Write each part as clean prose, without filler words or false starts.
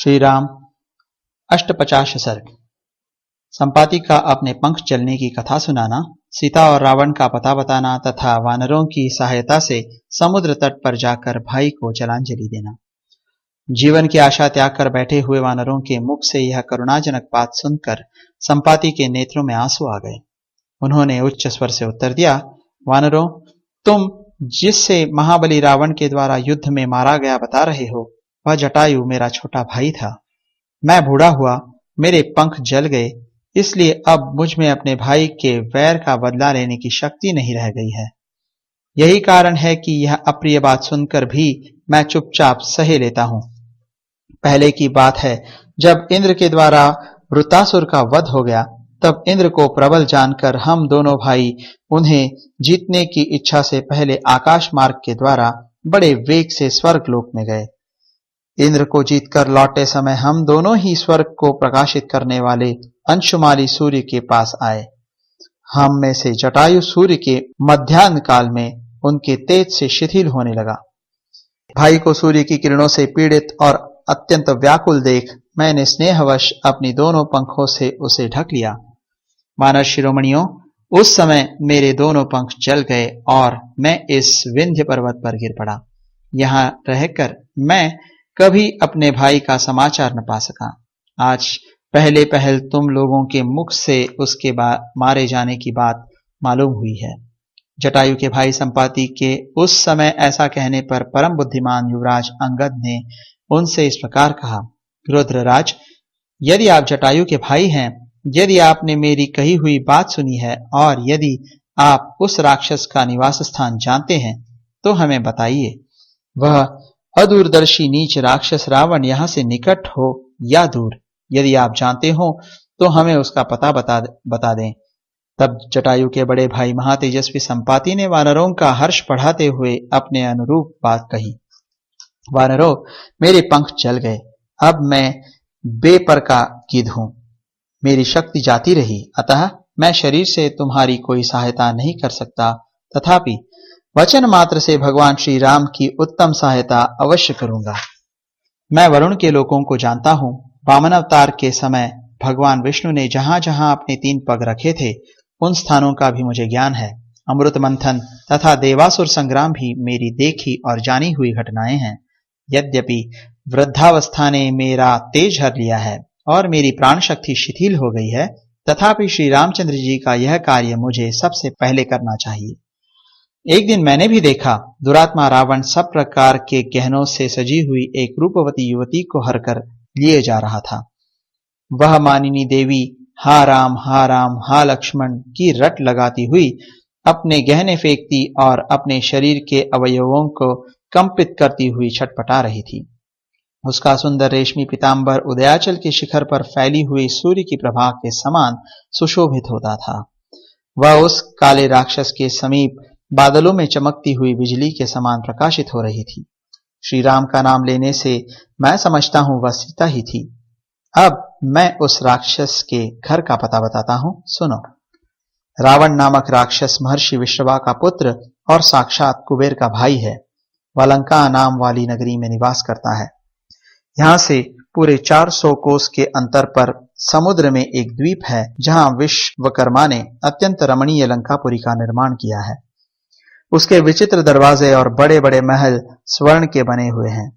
श्री राम अष्टपचाश सर्ग। संपाति का अपने पंख चलने की कथा सुनाना, सीता और रावण का पता बताना तथा वानरों की सहायता से समुद्र तट पर जाकर भाई को जलांजलि देना। जीवन की आशा त्याग कर बैठे हुए वानरों के मुख से यह करुणाजनक बात सुनकर संपाति के नेत्रों में आंसू आ गए। उन्होंने उच्च स्वर से उत्तर दिया, वानरों, तुम जिससे महाबली रावण के द्वारा युद्ध में मारा गया बता रहे हो, वह जटायु मेरा छोटा भाई था। मैं बूढ़ा हुआ, मेरे पंख जल गए, इसलिए अब मुझ में अपने भाई के वैर का बदला लेने की शक्ति नहीं रह गई है। यही कारण है कि यह अप्रिय बात सुनकर भी मैं चुपचाप सहे लेता हूं। पहले की बात है, जब इंद्र के द्वारा वृत्तासुर का वध हो गया, तब इंद्र को प्रबल जानकर हम दोनों भाई उन्हें जीतने की इच्छा से पहले आकाश मार्ग के द्वारा बड़े वेग से स्वर्ग लोक में गए। इंद्र को जीतकर लौटे समय हम दोनों ही स्वर्ग को प्रकाशित करने वाले अंशुमाली सूर्य के पास आए। हम में से जटायु सूर्य के मध्याह्न काल में उनके तेज से शिथिल होने लगा। भाई को सूर्य की किरणों से पीड़ित और अत्यंत व्याकुल देख मैंने स्नेहवश अपनी दोनों पंखों से उसे ढक लिया। वानर शिरोमणियों, उस समय मेरे दोनों पंख जल गए और मैं इस विंध्य पर्वत पर गिर पड़ा। यहां रहकर मैं कभी अपने भाई का समाचार न पा सका। आज पहले पहल तुम लोगों के मुख से उसके मारे जाने की बात मालूम हुई है। जटायु के भाई संपाति के उस समय ऐसा कहने पर परम बुद्धिमान युवराज अंगद ने उनसे इस प्रकार कहा, रुद्रराज, यदि आप जटायु के भाई हैं, यदि आपने मेरी कही हुई बात सुनी है और यदि आप उस राक्षस का निवास स्थान जानते हैं तो हमें बताइए। वह अदूरदर्शी नीच राक्षस रावण यहां से निकट हो या दूर, यदि आप जानते हो तो हमें उसका पता बता दें। तब जटायु के बड़े भाई महातेजस्वी संपाति ने वानरों का हर्ष बढ़ाते हुए अपने अनुरूप बात कही। वानरों, मेरे पंख जल गए, अब मैं बेपर का गिद्ध हूं। मेरी शक्ति जाती रही, अतः मैं शरीर से तुम्हारी कोई सहायता नहीं कर सकता, तथापि वचन मात्र से भगवान श्री राम की उत्तम सहायता अवश्य करूंगा। मैं वरुण के लोकों को जानता हूं। वामन अवतार के समय भगवान विष्णु ने जहां जहां अपने 3 पग रखे थे, उन स्थानों का भी मुझे ज्ञान है। अमृत मंथन तथा देवासुर संग्राम भी मेरी देखी और जानी हुई घटनाएं हैं। यद्यपि वृद्धावस्था ने मेरा तेज हर लिया है और मेरी प्राण शक्ति शिथिल हो गई है, तथापि श्री रामचंद्र जी का यह कार्य मुझे सबसे पहले करना चाहिए। एक दिन मैंने भी देखा, दुरात्मा रावण सब प्रकार के गहनों से सजी हुई एक रूपवती युवती को हरकर लिए जा रहा था। वह मानिनी देवी हा राम हा लक्ष्मण की रट लगाती हुई अपने गहने फेंकती और अपने शरीर के अवयवों को कंपित करती हुई छटपटा रही थी। उसका सुंदर रेशमी पीतांबर उदयाचल के शिखर पर फैली हुई सूर्य की प्रभा के समान सुशोभित होता था। वह उस काले राक्षस के समीप बादलों में चमकती हुई बिजली के समान प्रकाशित हो रही थी। श्री राम का नाम लेने से मैं समझता हूं वह सीता ही थी। अब मैं उस राक्षस के घर का पता बताता हूं, सुनो। रावण नामक राक्षस महर्षि विश्रवा का पुत्र और साक्षात कुबेर का भाई है। वह लंका नाम वाली नगरी में निवास करता है। यहां से पूरे 400 कोस के अंतर पर समुद्र में एक द्वीप है, जहां विश्वकर्मा ने अत्यंत रमणीय लंकापुरी का निर्माण किया है। उसके विचित्र दरवाजे और बड़े बड़े महल स्वर्ण के बने हुए हैं।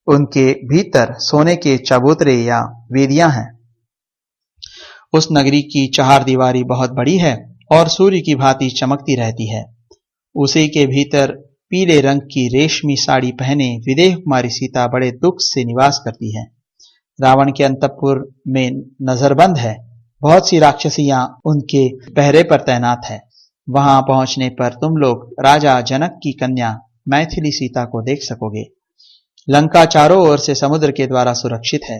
उनके भीतर सोने के चबूतरे या वेदियां हैं। उस नगरी की चहारदीवारी बहुत बड़ी है और सूर्य की भांति चमकती रहती है। उसी के भीतर पीले रंग की रेशमी साड़ी पहने विदेह कुमारी सीता बड़े दुख से निवास करती है। रावण के अंतपुर में नजरबंद है। बहुत सी राक्षसियां उनके पहरे पर तैनात है। वहां पहुंचने पर तुम लोग राजा जनक की कन्या मैथिली सीता को देख सकोगे। लंका चारों ओर से समुद्र के द्वारा सुरक्षित है।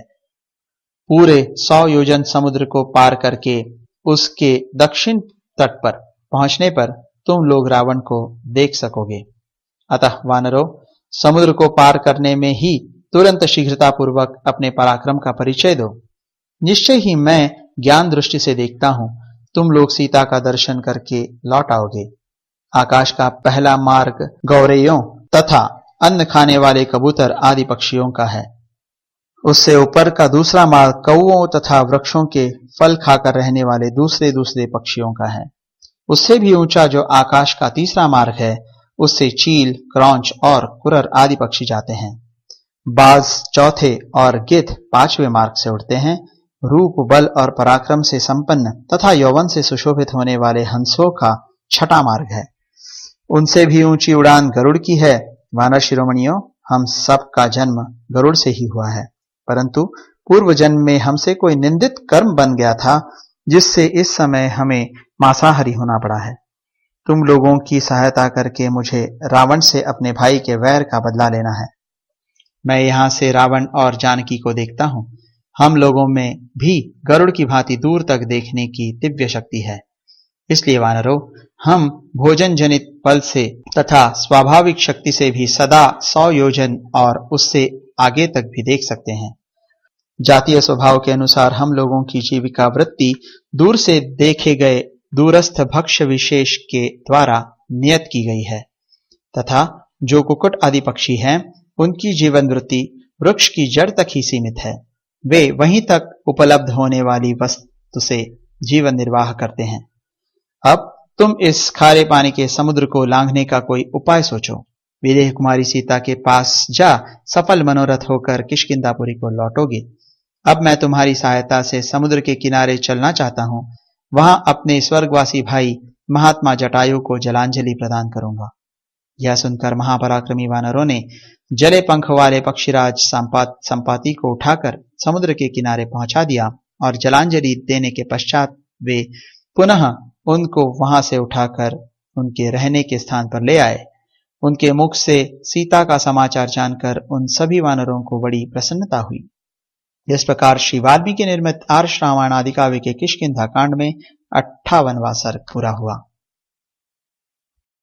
पूरे 100 योजन समुद्र को पार करके उसके दक्षिण तट पर पहुंचने पर तुम लोग रावण को देख सकोगे। अतः वानरों, समुद्र को पार करने में ही तुरंत शीघ्रतापूर्वक अपने पराक्रम का परिचय दो। निश्चय ही मैं ज्ञान दृष्टि से देखता हूं, तुम लोग सीता का दर्शन करके लौट आओगे। आकाश का पहला मार्ग गौरैयों तथा अन्न खाने वाले कबूतर आदि पक्षियों का है। उससे ऊपर का दूसरा मार्ग कौओं तथा वृक्षों के फल खाकर रहने वाले दूसरे दूसरे पक्षियों का है। उससे भी ऊंचा जो आकाश का तीसरा मार्ग है, उससे चील, क्रौंच और कुरर आदि पक्षी जाते हैं। बाज चौथे और गिद्ध पांचवें मार्ग से उड़ते हैं। रूप, बल और पराक्रम से संपन्न तथा यौवन से सुशोभित होने वाले हंसों का छठा मार्ग है। उनसे भी ऊंची उड़ान गरुड़ की है। वानर शिरोमणियों, हम सब का जन्म गरुड़ से ही हुआ है, परंतु पूर्व जन्म में हमसे कोई निंदित कर्म बन गया था, जिससे इस समय हमें मांसाहारी होना पड़ा है। तुम लोगों की सहायता करके मुझे रावण से अपने भाई के वैर का बदला लेना है। मैं यहाँ से रावण और जानकी को देखता हूँ। हम लोगों में भी गरुड़ की भांति दूर तक देखने की दिव्य शक्ति है। इसलिए वानरों, हम भोजन जनित बल से तथा स्वाभाविक शक्ति से भी सदा 100 योजन और उससे आगे तक भी देख सकते हैं। जातीय स्वभाव के अनुसार हम लोगों की जीविका वृत्ति दूर से देखे गए दूरस्थ भक्ष्य विशेष के द्वारा नियत की गई है, तथा जो कुक्कुट आदि पक्षी हैं, उनकी जीवन वृत्ति वृक्ष की जड़ तक ही सीमित है। वे वहीं तक उपलब्ध होने वाली वस्तु से जीवन निर्वाह करते हैं। अब तुम इस खारे पानी के समुद्र को लांघने का कोई उपाय सोचो। विदेह कुमारी सीता के पास जा सफल मनोरथ होकर किष्किंधापुरी को लौटोगे। अब मैं तुम्हारी सहायता से समुद्र के किनारे चलना चाहता हूं। वहां अपने स्वर्गवासी भाई महात्मा जटायु को जलांजलि प्रदान करूंगा। यह सुनकर महापराक्रमी वानरों ने जले पंख वाले पक्षीराज संपाति को उठाकर समुद्र के किनारे पहुंचा दिया और जलांजलि देने के पश्चात वे पुनः उनको वहां से उठाकर उनके रहने के स्थान पर ले आए। उनके मुख से सीता का समाचार जानकर उन सभी वानरों को बड़ी प्रसन्नता हुई। इस प्रकार श्री वाल्मीकि निर्मित आर्ष रामायण आदि काव्य के किष्किंधा कांड में 58वां सर्ग पूरा हुआ।